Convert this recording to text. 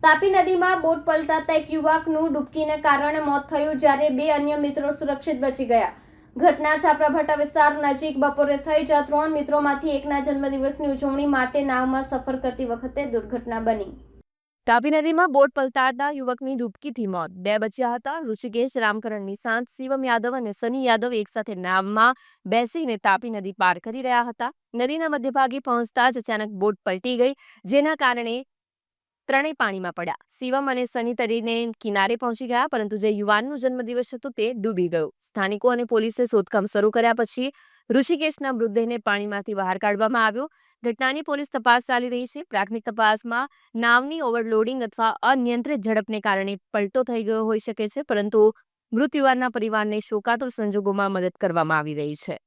તાપી નદીમાં બોટ પલટાતા એક યુવકનું ડૂબકીને કારણે મોત થયું, જ્યારે 2 અન્ય મિત્રો સુરક્ષિત બચી ગયા. ઘટના છાપરાભાટા વિસ્તાર નજીક બપોરે થઈ, જ્યાં 3 મિત્રોમાંથી એકના જન્મદિવસની ઉજવણી માટે નાવમાં સફર કરતી વખતે દુર્ઘટના બની. તાપી નદીમાં બોટ પલટાતા યુવકની ડૂબકીથી મોત. 2 બચ્યા હતા. ઋષિકેશ રામકરણ નિશાંત, શિવમ યાદવ અને સની યાદવ એકસાથે નાવમાં બેસીને તાપી નદી પાર કરી રહ્યા હતા. નદીના મધ્યભાગે પહોંચતા જ અચાનક બોટ પલટી ગઈ, જેના કારણે ત્રણેય પાણીમાં પડ્યા. શિવમ અને સની તરીને કિનારે પહોંચી ગયા, પરંતુ જે યુવાનનો જન્મદિવસ હતો તે ડૂબી ગયો. સ્થાનિકો અને પોલીસે શોધકામ શરૂ કર્યા પછી ઋષિકેશના મૃતદેહને પાણીમાંથી બહાર કાઢવામાં આવ્યો. ઘટનાની પોલીસ તપાસ ચાલી રહી છે. પ્રાથમિક તપાસમાં નાવની ઓવરલોડિંગ અથવા અનિયંત્રિત ઝડપને કારણે પલટો થઈ ગયો હોઈ શકે છે, પરંતુ મૃત યુવાનના પરિવારને શોકાતુર સંજોગોમાં મદદ કરવામાં આવી રહી છે.